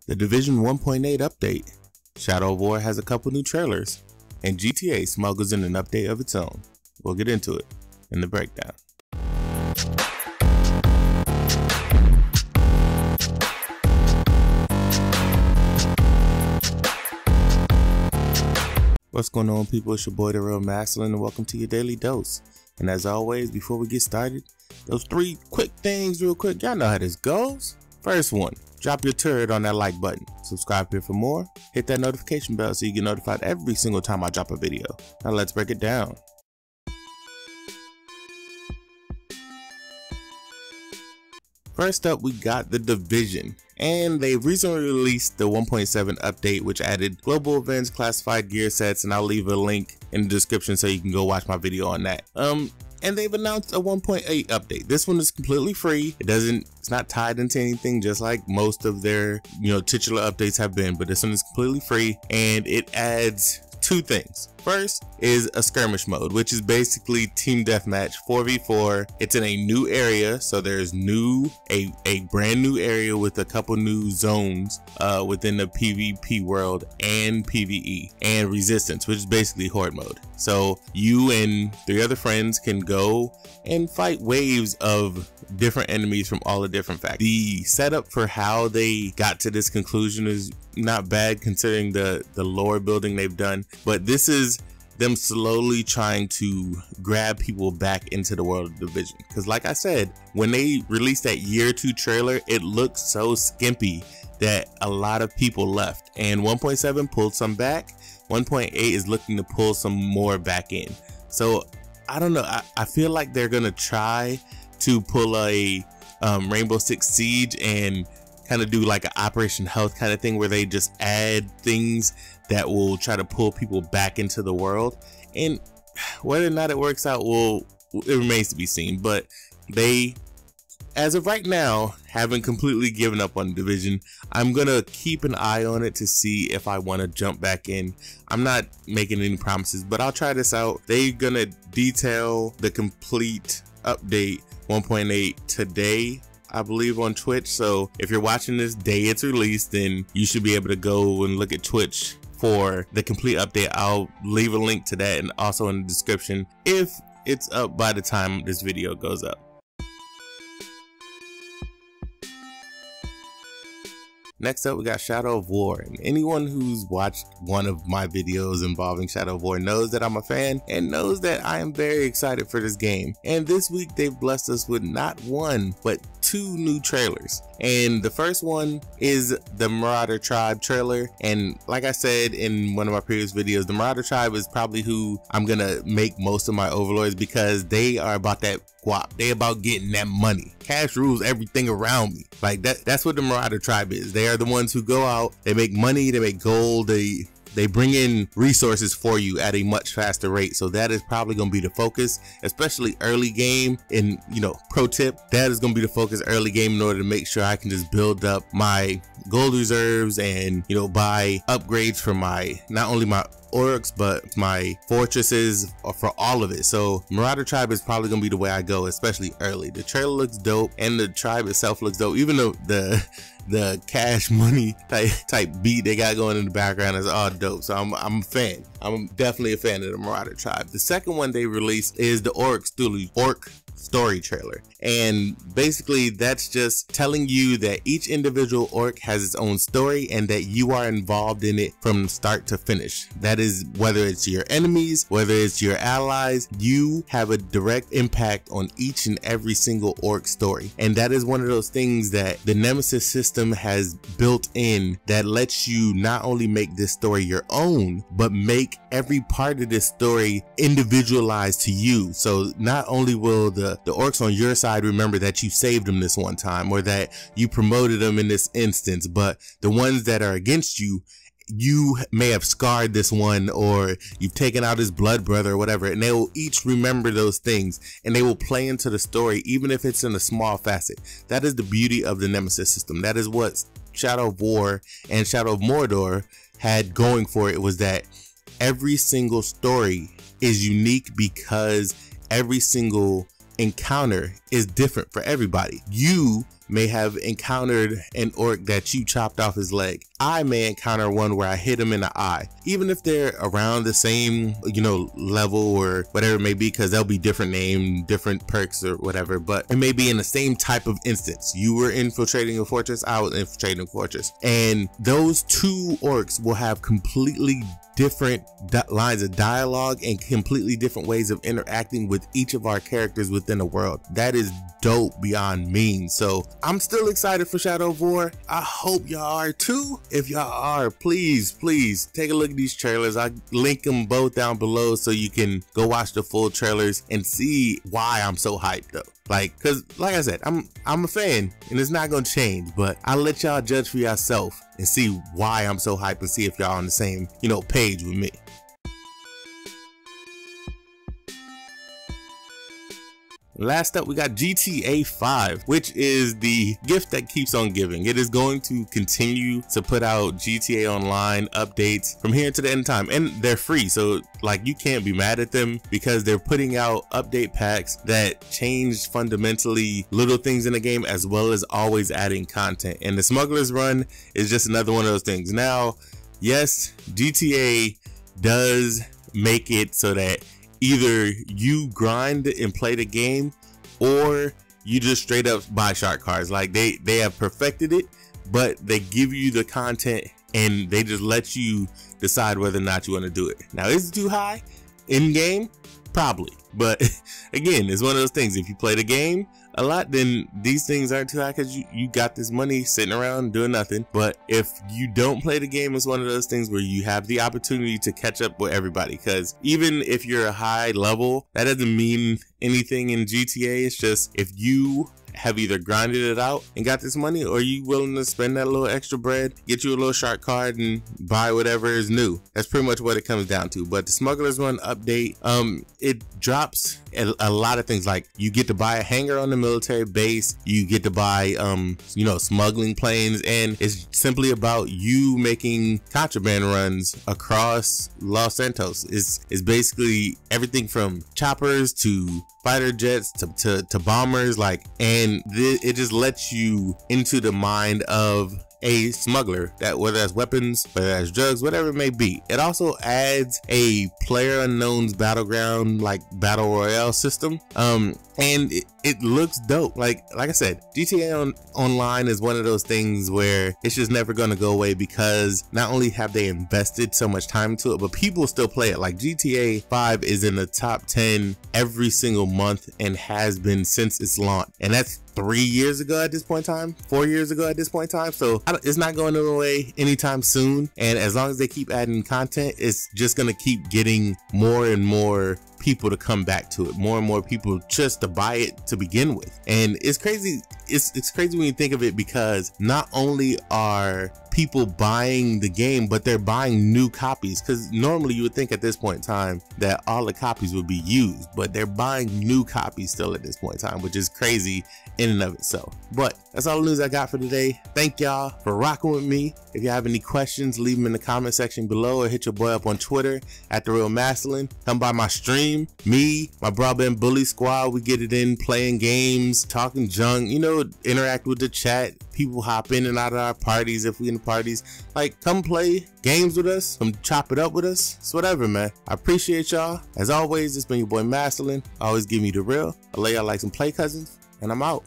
the Division 1.8 update, Shadow of War has a couple new trailers, and GTA Smugglers in an update of its own. We'll get into it in the breakdown. What's going on, people? It's your boy DaRealMastalin, and welcome to your daily dose. And as always, before we get started, those 3 quick things real quick. Y'all know how this goes. First one, drop your turret on that like button. Subscribe here for more. Hit that notification bell so you get notified every single time I drop a video. Now let's break it down. First up, we got The Division, and they recently released the 1.7 update, which added global events, classified gear sets, and I'll leave a link in the description so you can go watch my video on that. And they've announced a 1.8 update. This one is completely free. It's not tied into anything, just like most of their, titular updates have been, but this one is completely free, and it adds 2 things. First is a skirmish mode, which is basically team deathmatch 4v4. It's in a new area, so there's a brand new area with a couple new zones within the PvP world and PvE, and resistance, which is basically horde mode. So you and 3 other friends can go and fight waves of different enemies from all the different factions. The setup for how they got to this conclusion is not bad considering the lore building they've done, but this is them slowly trying to grab people back into the world of Division. Because like I said, when they released that year 2 trailer, it looked so skimpy that a lot of people left, and 1.7 pulled some back. 1.8 is looking to pull some more back in. So I don't know, I feel like they're gonna try to pull a Rainbow Six Siege and kind of do like an Operation Health kind of thing, where they just add things that will try to pull people back into the world. And whether or not it works out, it remains to be seen. But they, as of right now, haven't completely given up on Division. I'm gonna keep an eye on it to see if I want to jump back in. I'm not making any promises, but I'll try this out. They're gonna detail the complete update 1.8 today, I believe, on Twitch. So if you're watching this day it's released, then you should be able to go and look at Twitch for the complete update. I'll leave a link to that and also in the description if it's up by the time this video goes up. Next up, we got Shadow of War, and anyone who's watched one of my videos involving Shadow of War knows that I'm a fan and knows that I am very excited for this game. And this week they've blessed us with not 1 but 2 new trailers, and the first one is the Marauder tribe trailer. And like I said in one of my previous videos, the Marauder tribe is probably who I'm gonna make most of my overlords, because they are about that guap. They about getting that money. Cash rules everything around me. Like that's what the Marauder tribe is. They are the ones who go out, they make money, they make gold, they bring in resources for you at a much faster rate. So that is probably going to be the focus, especially early game. And pro tip, that is going to be the focus early game in order to make sure I can just build up my gold reserves and buy upgrades for not only my orcs but my fortresses, for all of it. So Marauder tribe is probably gonna be the way I go, especially early. The trailer looks dope and the tribe itself looks dope, even though the cash money type beat they got going in the background is all dope. So I'm a fan. I'm definitely a fan of the Marauder tribe. The second one they released is the orc story trailer, and basically that's just telling you that each individual orc has its own story and that you are involved in it from start to finish. That is, whether it's your enemies, whether it's your allies, you have a direct impact on each and every single orc story. And that is one of those things that the Nemesis system has built in that lets you not only make this story your own, but make every part of this story individualized to you. So not only will the orcs on your side remember that you saved them this one time, or that you promoted them in this instance, but the ones that are against you, you may have scarred this one, or you've taken out his blood brother or whatever, and they will each remember those things and they will play into the story, even if it's in a small facet. That is the beauty of the Nemesis system. That is what Shadow of War and Shadow of Mordor had going for it, was that every single story is unique because every single encounter is different for everybody. You may have encountered an orc that you chopped off his leg. I may encounter one where I hit him in the eye, even if they're around the same, level or whatever it may be, because they'll be different name, different perks or whatever, but it may be in the same type of instance. You were infiltrating a fortress, I was infiltrating a fortress, and those two orcs will have completely different lines of dialogue and completely different ways of interacting with each of our characters within the world. That is dope beyond mean. So I'm still excited for Shadow of War. I hope y'all are too. If y'all are, please take a look at these trailers. I link them both down below so you can go watch the full trailers and see why I'm so hyped though. Cause like I said, I'm a fan and it's not gonna change, but I'll let y'all judge for yourself and see why I'm so hyped and see if y'all on the same, page with me. Last up, we got GTA 5, which is the gift that keeps on giving. It is going to continue to put out GTA Online updates from here to the end of time, and they're free, so you can't be mad at them because they're putting out update packs that change fundamentally little things in the game, as well as always adding content. And the Smugglers run is just another one of those things. Now, yes, GTA does make it so that either you grind and play the game, or you just straight up buy shark cards. They have perfected it, but they give you the content and they just let you decide whether or not you want to do it. Now, is it too high in game? Probably, but again, it's one of those things. If you play the game a lot, then these things aren't too high because you got this money sitting around doing nothing. But if you don't play the game, it's one of those things where you have the opportunity to catch up with everybody, because even if you're a high level, that doesn't mean anything in GTA. It's just if you have either grinded it out and got this money, or you willing to spend that little extra bread, get you a little shark card and buy whatever is new. That's pretty much what it comes down to. But the Smugglers Run update, it drops a lot of things. You get to buy a hangar on the military base, you get to buy smuggling planes, and it's simply about you making contraband runs across Los Santos. It's basically everything from choppers to fighter jets to bombers, and it just lets you into the mind of a smuggler, that whether that's weapons, whether that's drugs, whatever it may be. It also adds a PlayerUnknown's battleground battle royale system, and it looks dope. Like I said, GTA Online is one of those things where it's just never gonna go away, because not only have they invested so much time into it, but people still play it. GTA 5 is in the top 10 every single month and has been since its launch, and that's 3 years ago at this point in time, 4 years ago at this point in time. So it's not going away anytime soon, and as long as they keep adding content, it's just gonna keep getting more and more people to come back to it, more and more people just to buy it to begin with. And it's crazy. It's crazy when you think of it, because not only are people buying the game, but they're buying new copies, because normally you would think at this point in time that all the copies would be used, but they're buying new copies still at this point in time, which is crazy in and of itself. But that's all the news I got for today. Thank y'all for rocking with me. If you have any questions, leave them in the comment section below, or hit your boy up on Twitter at DaRealMastalin. Come by my stream. Me, my brother and Bully Squad, we get it in, playing games, talking junk, interact with the chat. People hop in and out of our parties if we in the parties. Come play games with us, come chop it up with us. It's whatever, man. I appreciate y'all. As always, it's been your boy Mastalin. Always give me the real. I'll lay y'all like some play cousins, and I'm out.